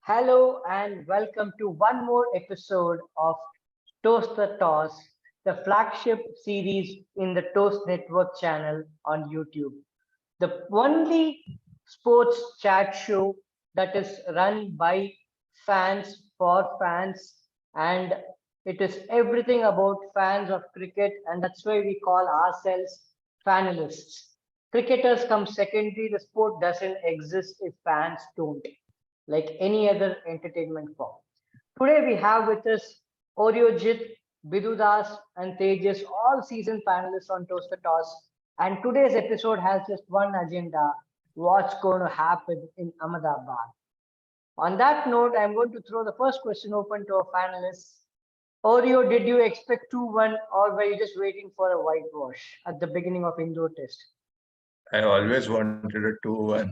Hello and welcome to one more episode of Toast the Toss, the flagship series in the Toast Network channel on YouTube. The only sports chat show that is run by fans for fans, and it is everything about fans of cricket, and that's why we call ourselves fanelists. Cricketers come secondary, the sport doesn't exist if fans don't, like any other entertainment form. Today we have with us Oriojit, Bidhu Das, and Tejas, all season panelists on Toast the Toss. And today's episode has just one agenda: what's going to happen in Ahmedabad. On that note, I'm going to throw the first question open to our panelists. Oreo, did you expect 2-1 or were you just waiting for a whitewash at the beginning of indoor test? I always wanted a 2-1.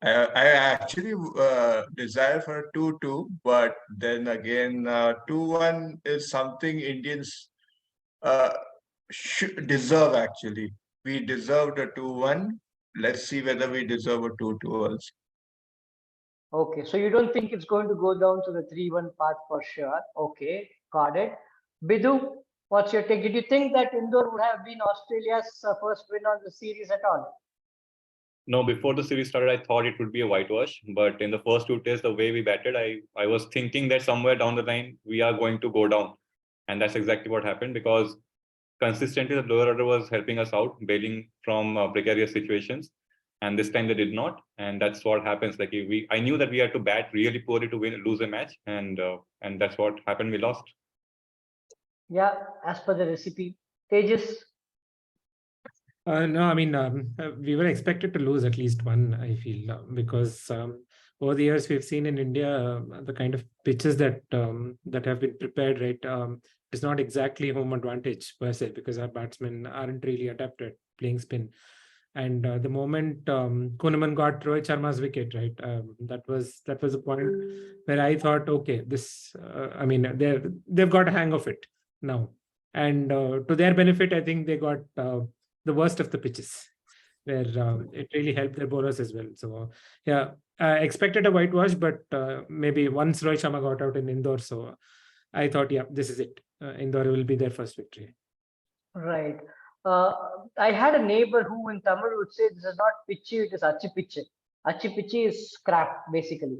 I actually desire for a 2-2, but then again, 2-1 is something Indians uh, should deserve actually. We deserved a 2-1. Let's see whether we deserve a 2-2 also. Okay, so you don't think it's going to go down to the 3-1 path for sure. Okay, got it. Bidhu, what's your take? Did you think that Indore would have been Australia's first win on the series at all? No, before the series started, I thought it would be a whitewash. But in the first two tests, the way we batted, I was thinking that somewhere down the line, we are going to go down. And that's exactly what happened, because consistently the lower order was helping us out, bailing from precarious situations. And this time they did not. And that's what happens. Like I knew that we had to bat really poorly to lose a match. And that's what happened. We lost. Yeah, as per the recipe. Tejas, No, I mean, we were expected to lose at least one, I feel, because over the years we've seen in India the kind of pitches that have been prepared, right? It's not exactly home advantage per se, because our batsmen aren't really adapted playing spin. And the moment Kunaman got Rohit Sharma's wicket, right, that was the point where I thought, okay, this, I mean, they've got a hang of it now. And to their benefit, I think they got the worst of the pitches, where it really helped their bowlers as well. So yeah, expected a whitewash, but maybe once Rohit Sharma got out in Indore, so I thought, yeah, this is it. Indore will be their first victory. right. I had a neighbor who in Tamil would say this is not pitchy, it is achi pitchy. Achi pitchy is crap, basically.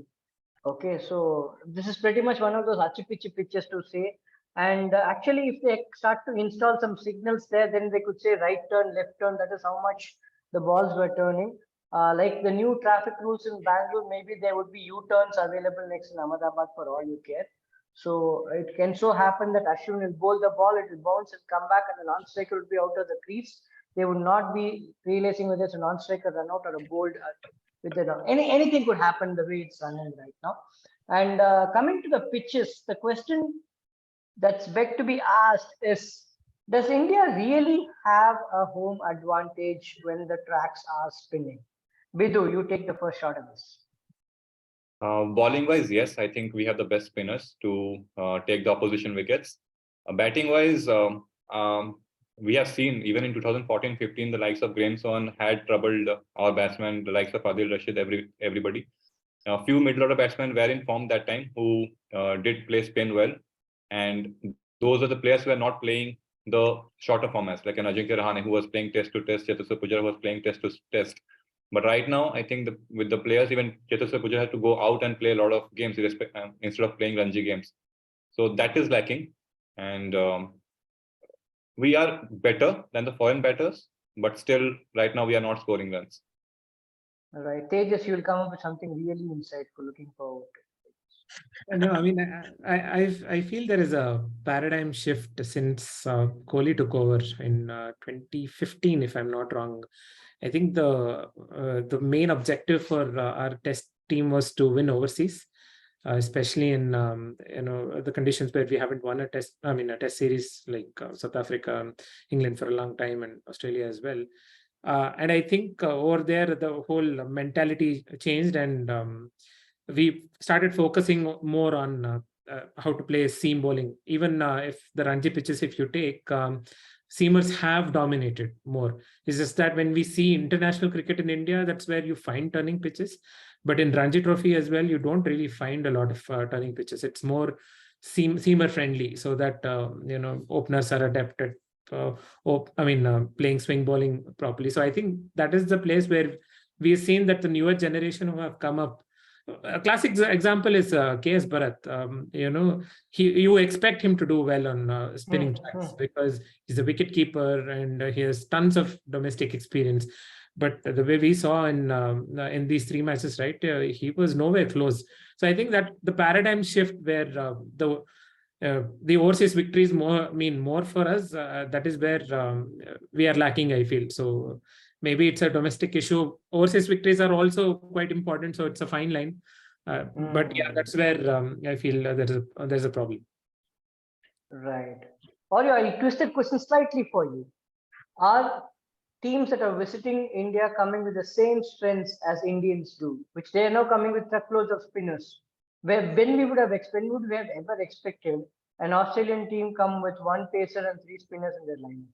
Okay, so this is pretty much one of those achi pitchy pitches to say. And actually, if they start to install some signals there, then they could say right turn, left turn. That is how much the balls were turning. Like the new traffic rules in Bangalore, maybe there would be U-turns available next in Ahmedabad for all you care. So it can so happen that Ashwin will bowl the ball, it will bounce and come back, and the non-striker will be out of the crease. They would not be realizing whether it's a non-striker run out or a bowled with the anything could happen the way it's running right now. And coming to the pitches, the question that's begged to be asked is, does India really have a home advantage when the tracks are spinning? Bidhu, you take the first shot at this. Bowling wise, yes, I think we have the best spinners to take the opposition wickets. Batting wise, we have seen even in 2014-15, the likes of Grahamson had troubled our batsmen, the likes of Adil Rashid, everybody. A few middle order batsmen were in form that time who did play spin well, and those are the players who are not playing the shorter formats, like an Ajinkya Rahane who was playing test to test, Chetaswar Pujara was playing test to test. But right now, I think with the players, even Chetaswar Pujara has to go out and play a lot of games instead of playing Ranji games. So that is lacking. And we are better than the foreign batters, but still, right now, we are not scoring runs. All right, Tejas, you will come up with something really insightful. Looking forward to it. No, I mean, I feel there is a paradigm shift since Kohli took over in 2015, if I'm not wrong. I think the main objective for our test team was to win overseas, especially in the conditions where we haven't won a test series like South Africa, England for a long time, and Australia as well. And I think over there the whole mentality changed, and we started focusing more on how to play seam bowling. Even if the Ranji pitches, if you take, seamers have dominated more. It's just that when we see international cricket in India, that's where you find turning pitches. But in Ranji Trophy as well, you don't really find a lot of turning pitches. It's more seamer friendly, so that openers are adept at playing swing bowling properly. So I think that is the place where we have seen that the newer generation who have come up. A classic example is KS Bharath. You expect him to do well on spinning tracks because he's a wicket keeper and he has tons of domestic experience. But the way we saw in these 3 matches, right, he was nowhere close. So I think that the paradigm shift where the overseas victories mean more for us. That is where we are lacking, I feel. So maybe it's a domestic issue. Overseas victories are also quite important, so it's a fine line. But yeah, that's where I feel there's a problem. Right. Or I twisted question slightly for you. Are teams that are visiting India coming with the same strengths as Indians do, which they are now coming with truckloads of spinners? When would we have ever expected an Australian team come with 1 pacer and 3 spinners in their lineup?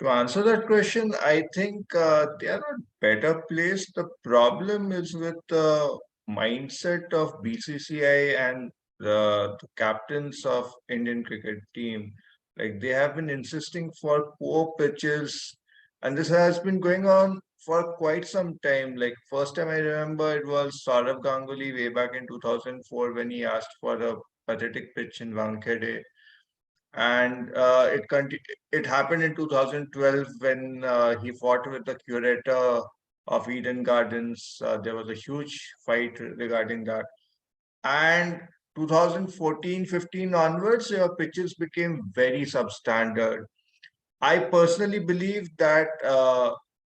To answer that question, I think they are not better placed. The problem is with the mindset of BCCI and the captains of Indian cricket team. Like they have been insisting for poor pitches, and this has been going on for quite some time. Like first time I remember it was Saurav Ganguly way back in 2004 when he asked for a pathetic pitch in Wankhede, and it happened in 2012 when he fought with the curator of Eden Gardens. There was a huge fight regarding that, and 2014-15 onwards, pitches became very substandard. I personally believe that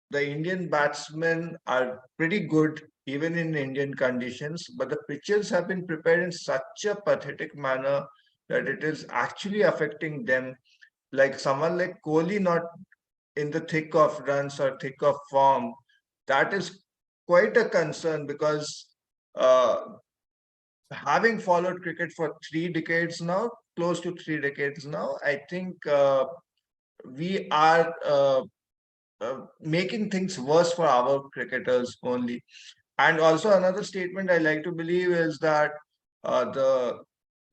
the Indian batsmen are pretty good even in Indian conditions, but the pitches have been prepared in such a pathetic manner that it is actually affecting them. Like someone like Kohli not in the thick of runs or thick of form, that is quite a concern because having followed cricket for 3 decades now, close to 3 decades now, I think we are making things worse for our cricketers only. And also another statement I like to believe is that the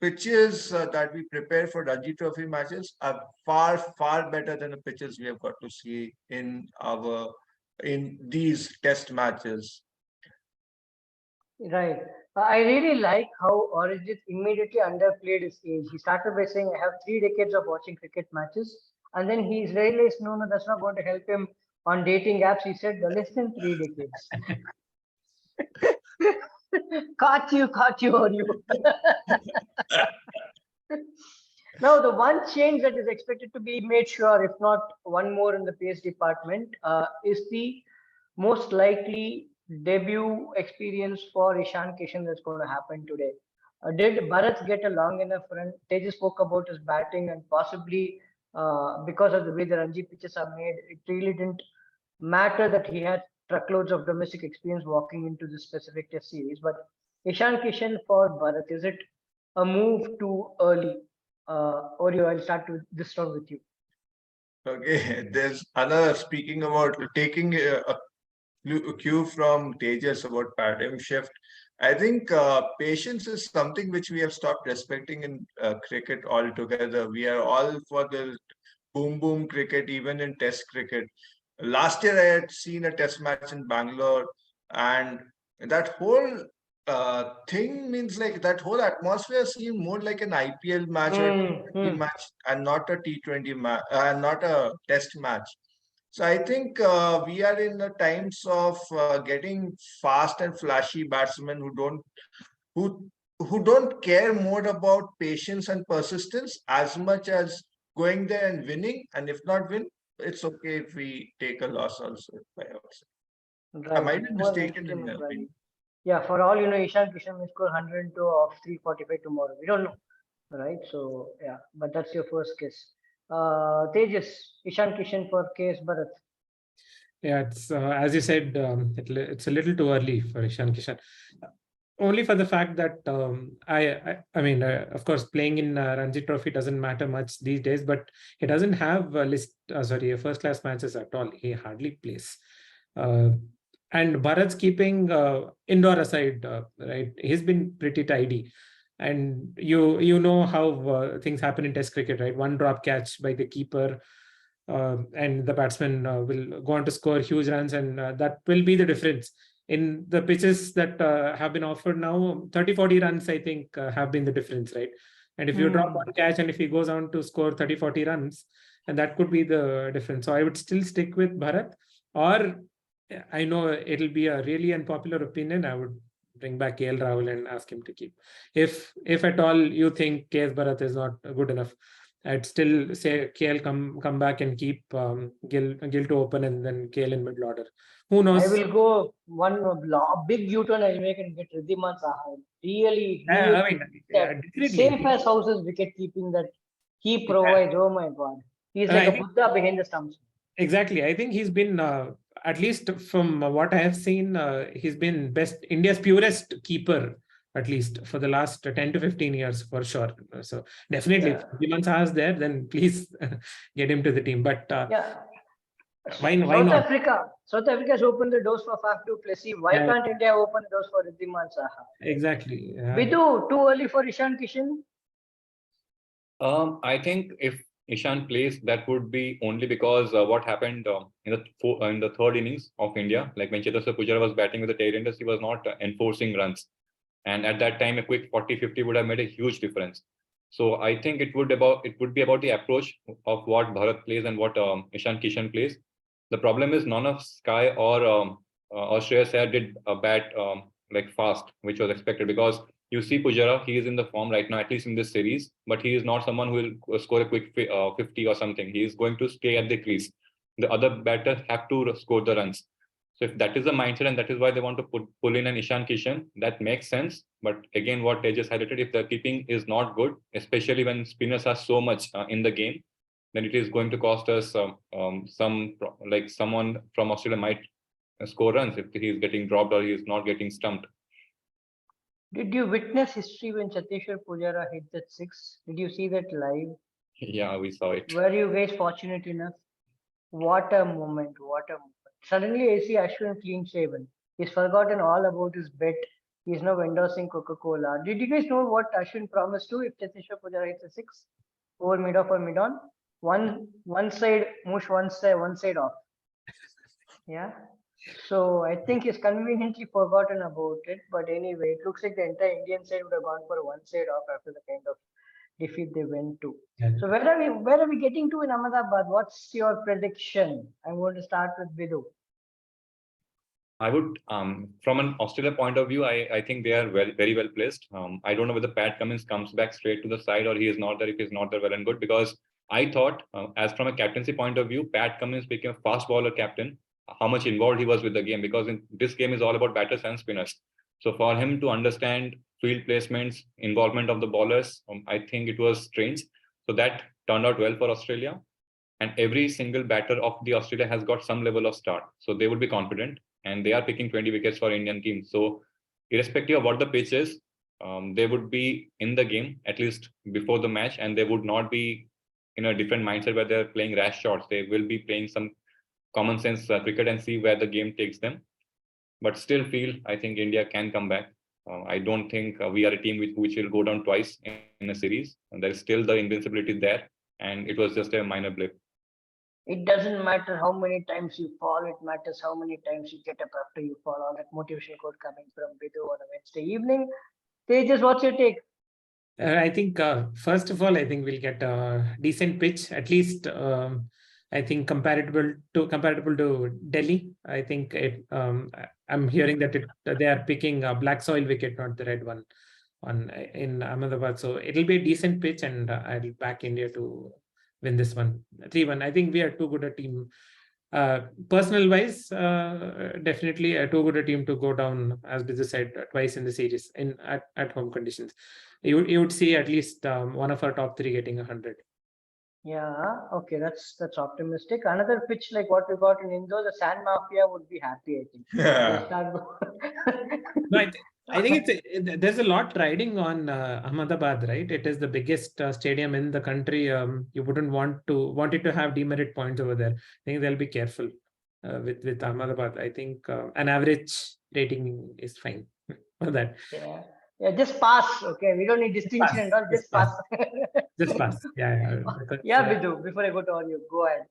pitches that we prepare for Ranji Trophy matches are far, far better than the pitches we have got to see in these test matches. Right. I really like how Origin immediately underplayed his age. He started by saying, I have 3 decades of watching cricket matches. And then he realized, no, that's not going to help him on dating apps. He said, less than 3 decades. Caught you, or you. Now, the one change that is expected to be made sure, if not one more in the pace department, is the most likely debut experience for Ishan Kishan that's going to happen today. Did Bharath get a long enough run? Tejas spoke about his batting and possibly because of the way the Ranji pitches are made, it really didn't matter that he had truckloads of domestic experience walking into this specific test series. But Ishan Kishan for Bharath, is it a move too early? Or I'll start this round with you. Okay, there's another speaking about taking a cue from Tejas about paradigm shift. I think patience is something which we have stopped respecting in cricket altogether. We are all for the boom cricket, even in test cricket. Last year, I had seen a test match in Bangalore, and that whole thing means like that whole atmosphere seemed more like an IPL match or a T20 match and not a T20 match, not a test match. So I think we are in the times of getting fast and flashy batsmen who don't care more about patience and persistence as much as going there and winning. And if not win, it's okay if we take a loss also by ourselves. Right. I might be mistaken in my opinion. Yeah, for all you know, Ishan Kishan may score 102 of 345 tomorrow. We don't know, right? So yeah, but that's your first guess. Tejas, Ishan Kishan for KS Bharath. Yeah, it's as you said, it's a little too early for Ishan Kishan. only for the fact that I mean, of course, playing in Ranji Trophy doesn't matter much these days, but he doesn't have a first-class matches at all. He hardly plays. And Bharat's keeping indoor aside, right? He's been pretty tidy. And you know how things happen in Test cricket, right? One drop catch by the keeper, and the batsman will go on to score huge runs, and that will be the difference. In the pitches that have been offered now, 30-40 runs, I think, have been the difference, right? And if you drop one catch and if he goes on to score 30-40 runs, and that could be the difference. So I would still stick with Bharat, or I know it'll be a really unpopular opinion. I would bring back KL Rahul and ask him to keep. If at all you think KS Bharat is not good enough, I'd still say KL come back and keep Gill to open, and then KL in middle order. Who knows? I will go big U-turn I'll make and get Riddhiman Saha. Really, I mean, definitely. safe as houses wicket keeping that he provides. Oh my God, he's like a Buddha behind the stumps. Exactly. I think he's been, at least from what I have seen, he's been India's purest keeper, at least for the last 10 to 15 years, for sure. So definitely, if Riddhiman Saha is there, then please get him to the team. But why not? South Africa has opened the doors for Faf du Plessis. Why can't India open the doors for Riddhiman Saha? Exactly. Bidhu, too early for Ishan Kishan? I think if Ishan plays, that would be only because what happened in the third innings of India, like when Cheteshwar Pujara was batting with the tail-enders, he was not enforcing runs. And at that time, a quick 40-50 would have made a huge difference. So I think it would be about the approach of what Bharat plays and what Ishan Kishan plays. The problem is none of Sky or Shreyas Iyer did a bat like fast, which was expected, because you see Pujara, he is in the form right now, at least in this series, but he is not someone who will score a quick 50 or something. He is going to stay at the crease. The other batters have to score the runs. So if that is the mindset, and that is why they want to pull in an Ishan Kishan, that makes sense. But again, what Tejas highlighted, if the keeping is not good, especially when spinners are so much in the game, then it is going to cost us someone from Australia might score runs if he is getting dropped or he is not getting stumped. Did you witness history when Cheteshwar Pujara hit that six? Did you see that live? Yeah, we saw it. Were you guys fortunate enough? What a moment, what a moment. Suddenly I see Ashwin clean shaven. He's forgotten all about his bet. He's now endorsing Coca-Cola. Did you guys know what Ashwin promised to if Cheteshwar Pujara hits a six? Over mid-off or mid-on? One side, mush one side off. Yeah. So I think he's conveniently forgotten about it. But anyway, it looks like the entire Indian side would have gone for one side off after the kind of defeat they went to. Yeah. So where are we getting to in Ahmedabad? What's your prediction? I'm going to start with Bidhu. I would, from an Australia point of view, I think they are very well placed. I don't know whether Pat Cummins comes back straight to the side or he is not there. If he's not there, well and good, because I thought, as from a captaincy point of view, Pat Cummins became a fast bowler captain, how much involved he was with the game, because this game is all about batters and spinners. So for him to understand field placements, involvement of the bowlers, I think it was strange. So that turned out well for Australia. And every single batter of the Australia has got some level of start. So they would be confident, and they are picking 20 wickets for Indian team. So irrespective of what the pitch is, they would be in the game at least before the match, and they would not be in a different mindset where they're playing rash shots. They will be playing some common sense cricket and see where the game takes them. But still feel, I think India can come back. I don't think we are a team which will go down twice in a series. And there is still the invincibility there, and it was just a minor blip. It doesn't matter how many times you fall, it matters how many times you get up after you fall. All that motivation quote coming from Bidhu on a Wednesday evening. Tejas, what's your take? I think, first of all, I think we'll get a decent pitch, at least. I think comparable to Delhi. I think I'm hearing that they are picking a black soil wicket, not the red one, in Ahmedabad. So it'll be a decent pitch, and I'll back India to win this one 3-1. I think we are too good a team. Personal wise, definitely too good a team to go down, as Bidhu said, twice in the series at home conditions. You would see at least one of our top three getting 100. Yeah, okay, that's optimistic. Another pitch like what we got in Indore, the Sand Mafia would be happy, I think. They'll start No, I think there's a lot riding on Ahmedabad, right? It is the biggest stadium in the country. You wouldn't want it to have demerit points over there. I think they'll be careful with Ahmedabad. I think an average rating is fine for that. Yeah, yeah, just pass. Okay, we don't need distinction and all. Just Just pass. Just pass. Yeah. Because, Yeah, Bidhu. Before I go to you, go ahead.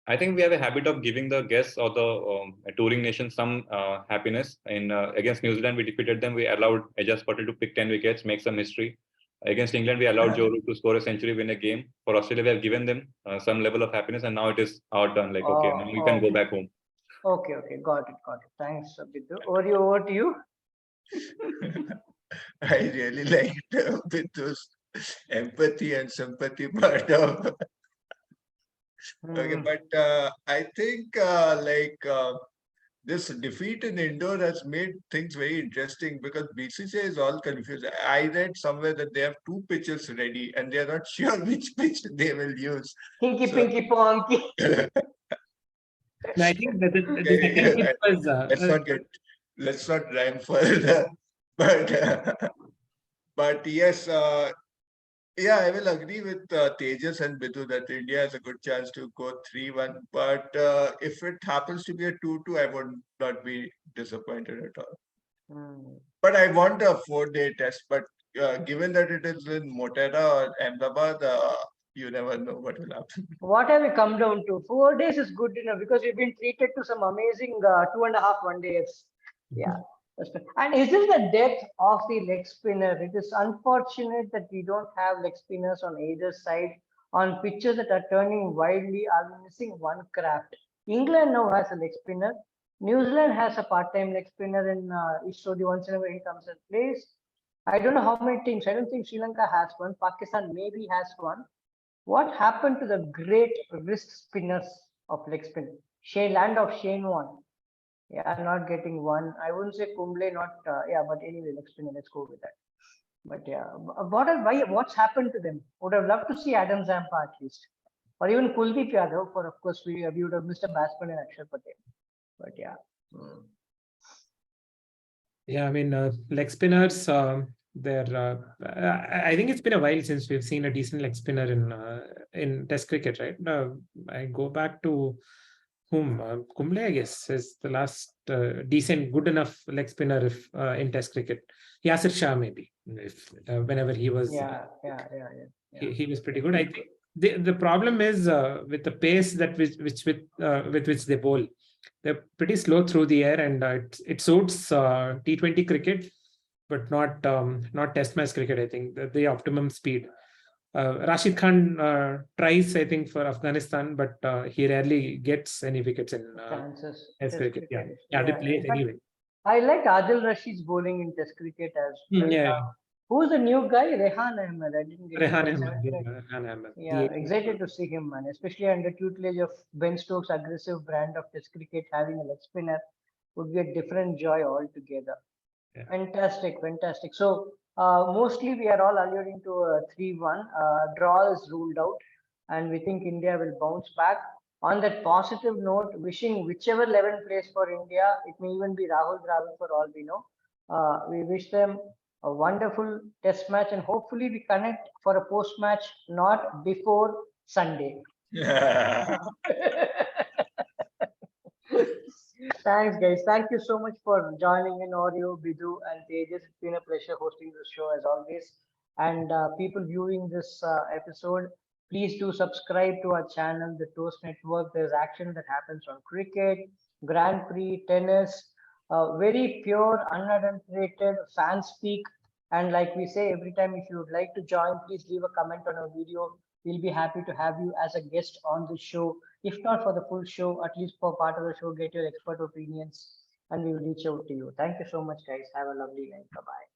I think we have a habit of giving the guests or the touring nation some happiness. In against New Zealand, we defeated them. We allowed Ajaz Patel to pick 10 wickets, make some history. Against England, we allowed Joe Root to score a century, win a game. For Australia, we have given them some level of happiness, and now it is our turn. Like, okay, now you can go back home. Okay, got it. Thanks, Bidhu. Over to you. I really liked Bidhu's empathy and sympathy part of. Okay, Hmm. but I think this defeat in Indore has made things very interesting because BCCI is all confused. I read somewhere that they have two pitches ready and they are not sure which pitch they will use. Hinky, So, pinky, ponky. no, I think that the second okay, pitch was let's not rhyme further. But but yes, yeah, I will agree with Tejas and Bidhu that India has a good chance to go 3-1. But if it happens to be a 2-2, I would not be disappointed at all. Hmm. But I want a 4-day test. But given that it is in Motera or Ahmedabad, you never know what will happen. What have we come down to? 4 days is good enough because we've been treated to some amazing 2.5 1 days. Yeah. And isn't the depth of the leg spinner? It is unfortunate that we don't have leg spinners on either side on pitches that are turning wildly. Are we missing one craft? England now has a leg spinner. New Zealand has a part-time leg spinner in Ishodi once in a while he comes and plays. I don't know how many teams. I don't think Sri Lanka has one. Pakistan maybe has one. What happened to the great wrist spinners of leg spin? Land of Shane won. Yeah, not getting one. I wouldn't say Kumble, not yeah, but anyway, leg spinner. Let's go with that. But yeah, what's happened to them? Would have loved to see Adam Zampa at least, or even Kuldeep Yadav. For of course, we would have missed a batsman in Akshar Patel. But yeah. Hmm. Yeah, I mean, leg spinners, I think it's been a while since we've seen a decent leg spinner in Test cricket, right? I go back to whom? Kumble, I guess, is the last decent, good enough leg spinner if in Test cricket. Yasir Shah, maybe, if whenever he was, Yeah. he was pretty good. I think the problem is with the pace that with which they bowl. They're pretty slow through the air, and it suits T20 cricket, but not Test match cricket. I think the optimum speed. Rashid Khan tries, I think, for Afghanistan, but he rarely gets any wickets in Chances. Test cricket. Yeah, they Yeah. play it But anyway. I like Adil Rashid's bowling in Test cricket as well. Yeah, Who's the new guy? Rehan Ahmed. I didn't get it. Rehan But Ahmed. Rehan Ahmed. yeah, excited to see him, man. Especially under tutelage of Ben Stokes' aggressive brand of Test cricket, having a leg spinner would be a different joy altogether. Yeah. Fantastic. So mostly we are all alluding to a 3-1. Draw is ruled out, and we think India will bounce back. On that positive note, wishing whichever 11 plays for India, it may even be Rahul Dravid for all we know. We wish them a wonderful test match and hopefully we connect for a post match, not before Sunday. Thanks, guys. Thank you so much for joining in, Oreo, Bidhu, and Tejas. It's been a pleasure hosting this show as always. And people viewing this episode, please do subscribe to our channel, the Toast Network. There's action that happens on cricket, Grand Prix, tennis, very pure, unadulterated fan speak. And like we say every time, if you would like to join, please leave a comment on our video. We'll be happy to have you as a guest on the show. If not for the full show, at least for part of the show, get your expert opinions and we will reach out to you. Thank you so much, guys. Have a lovely night. Bye bye.